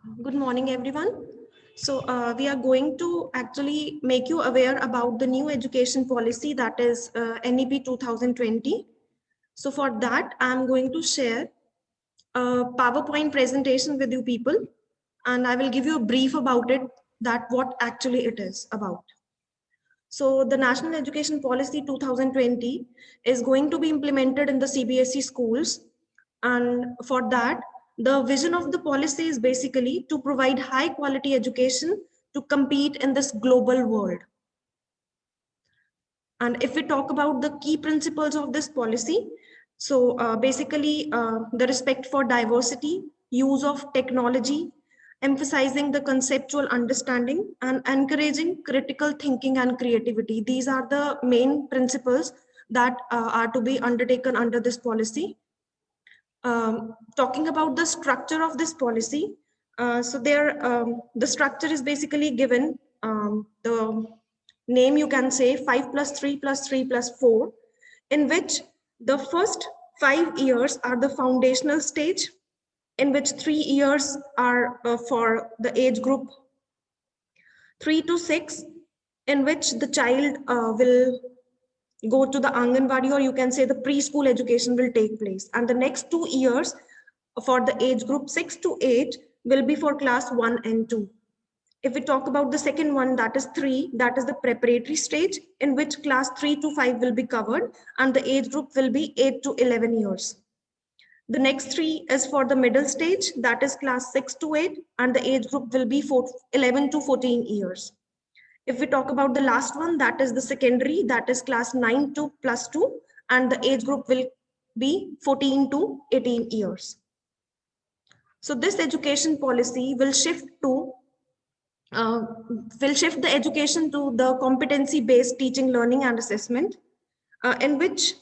Good morning, everyone. We are going to actually make you aware about the new education policy that is NEP 2020. So for that, I'm going to share a PowerPoint presentation with you people, and I will give you a brief about it, that what actually it is about. So the National Education Policy 2020 is going to be implemented in the CBSE schools. And for that, the vision of the policy is basically to provide high quality education to compete in this global world. And if we talk about the key principles of this policy, the respect for diversity, use of technology, emphasizing the conceptual understanding and encouraging critical thinking and creativity. These are the main principles that are to be undertaken under this policy. Talking about the structure of this policy, the structure is basically given, the name you can say 5 plus 3 plus 3 plus 4, in which the first 5 years are the foundational stage, in which 3 years are for the age group 3 to 6, in which the child will go to the Anganwadi, or you can say the preschool education will take place. And the next 2 years for the age group 6 to 8 will be for class 1 and 2. If we talk about the second one, that is 3, that is the preparatory stage, in which class 3 to 5 will be covered, and the age group will be 8 to 11 years. The next 3 is for the middle stage, that is class 6 to 8, and the age group will be 11 to 14 years. If we talk about the last one, that is the secondary, that is class 9 to plus 2, and the age group will be 14 to 18 years. So this education policy will shift the education to the competency-based teaching, learning, and assessment, in which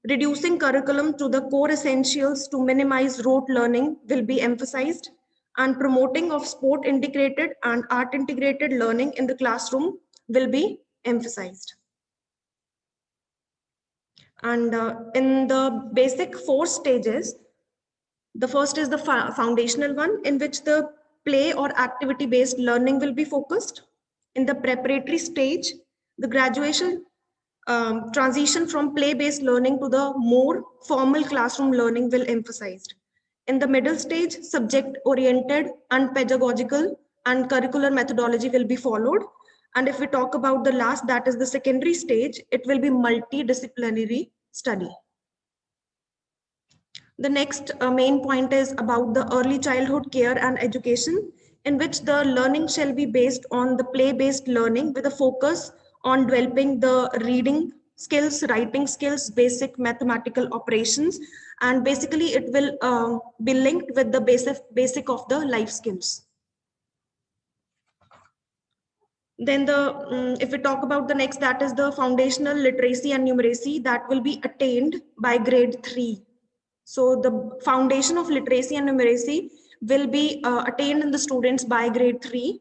reducing curriculum to the core essentials to minimize rote learning will be emphasized, and promoting of sport integrated and art integrated learning in the classroom will be emphasized. And in the basic 4 stages, the first is the foundational one, in which the play or activity based learning will be focused. In the preparatory stage, the graduation transition from play based learning to the more formal classroom learning will emphasized. In the middle stage, subject oriented and pedagogical and curricular methodology will be followed. And if we talk about the last, that is the secondary stage, it will be multidisciplinary study. The next main point is about the early childhood care and education, in which the learning shall be based on the play-based learning with a focus on developing the reading skills, writing skills, basic mathematical operations, and basically it will be linked with the basic of the life skills. Then if we talk about the next, that is the foundational literacy and numeracy that will be attained by grade 3. So the foundation of literacy and numeracy will be attained in the students by grade 3.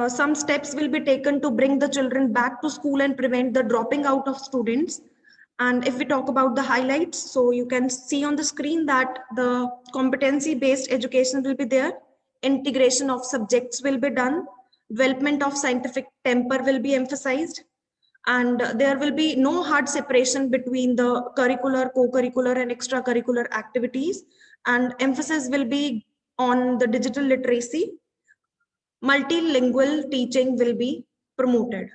Some steps will be taken to bring the children back to school and prevent the dropping out of students. And if we talk about the highlights, so you can see on the screen that the competency-based education will be there, integration of subjects will be done, development of scientific temper will be emphasized, and there will be no hard separation between the curricular, co-curricular, and extracurricular activities, and emphasis will be on the digital literacy. Multilingual teaching will be promoted.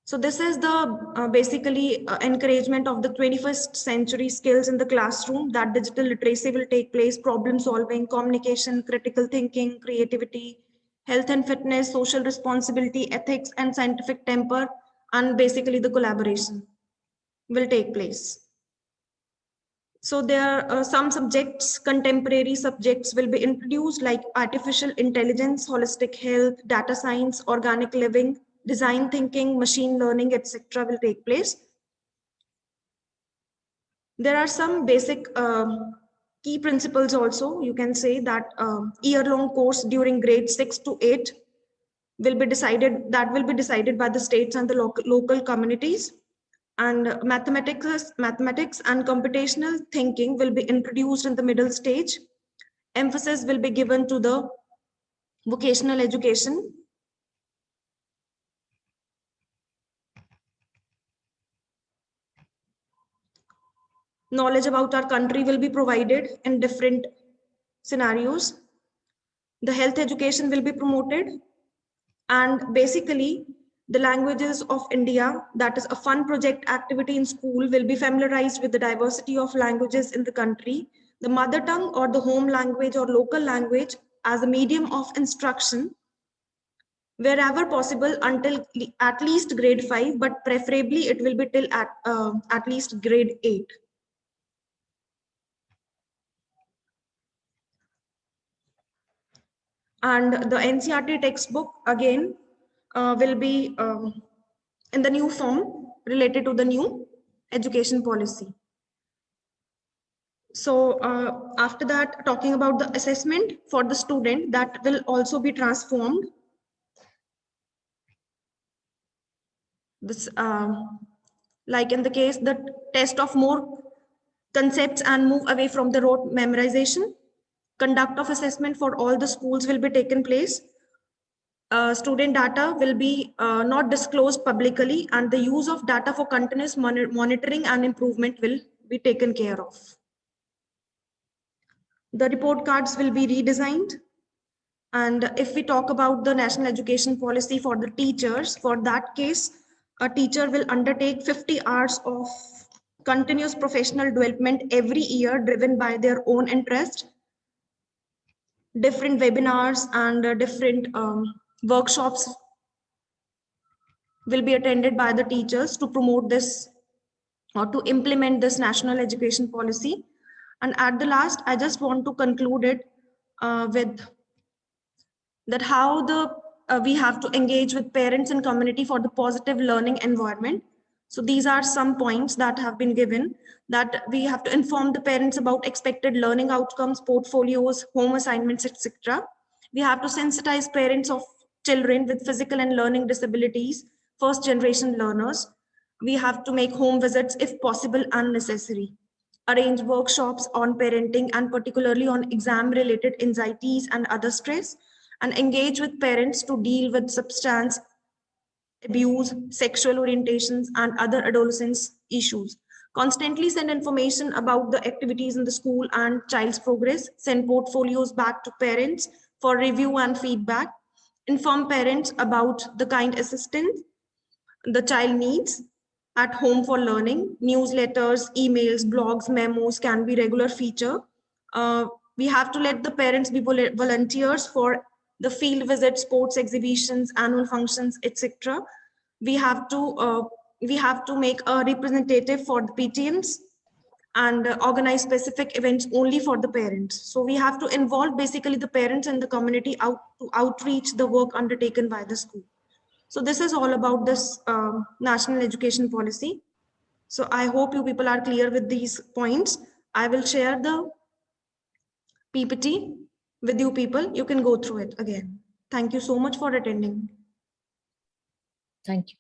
So this is the encouragement of the 21st century skills in the classroom, that digital literacy will take place, problem solving, communication, critical thinking, creativity, health and fitness, social responsibility, ethics, and scientific temper, and basically the collaboration will take place. So there are some subjects, contemporary subjects will be introduced, like artificial intelligence, holistic health, data science, organic living, design thinking, machine learning, etc. will take place. There are some basic key principles also. You can say that year-long course during grade 6 to 8 will be decided by the states and the local communities. And mathematics and computational thinking will be introduced in the middle stage. Emphasis will be given to the vocational education. Knowledge about our country will be provided in different scenarios. The health education will be promoted, and basically the languages of India, that is a fun project activity in school, will be familiarized with the diversity of languages in the country. The mother tongue or the home language or local language as a medium of instruction wherever possible until at least grade 5, but preferably it will be till at least grade 8. And the NCERT textbook again will be in the new form related to the new education policy. So after that, talking about the assessment for the student, that will also be transformed. This, like in the case, the test of more concepts and move away from the rote memorization. Conduct of assessment for all the schools will be taken place. Student data will be not disclosed publicly, and the use of data for continuous monitoring and improvement will be taken care of. The report cards will be redesigned. And if we talk about the national education policy for the teachers, for that case, a teacher will undertake 50 hours of continuous professional development every year, driven by their own interest. Different webinars and different workshops will be attended by the teachers to promote this or to implement this national education policy. And at the last, I just want to conclude it with that how we have to engage with parents and community for the positive learning environment. So these are some points that have been given, that we have to inform the parents about expected learning outcomes, portfolios, home assignments, etc. We have to sensitize parents of children with physical and learning disabilities, first generation learners. We have to make home visits if possible and necessary. Arrange workshops on parenting and particularly on exam related anxieties and other stress, and engage with parents to deal with substance abuse, sexual orientations, and other adolescence issues. Constantly send information about the activities in the school and child's progress. Send portfolios back to parents for review and feedback. Inform parents about the kind assistance the child needs at home for learning. Newsletters, emails, blogs, memos can be regular feature. We have to let the parents be volunteers for the field visits, sports exhibitions, annual functions, etc. We have to make a representative for the PTMs and organize specific events only for the parents. So we have to involve basically the parents and the community out to outreach the work undertaken by the school. So this is all about this national education policy. So I hope you people are clear with these points. I will share the PPT with you people. You can go through it again. Thank you so much for attending. Thank you.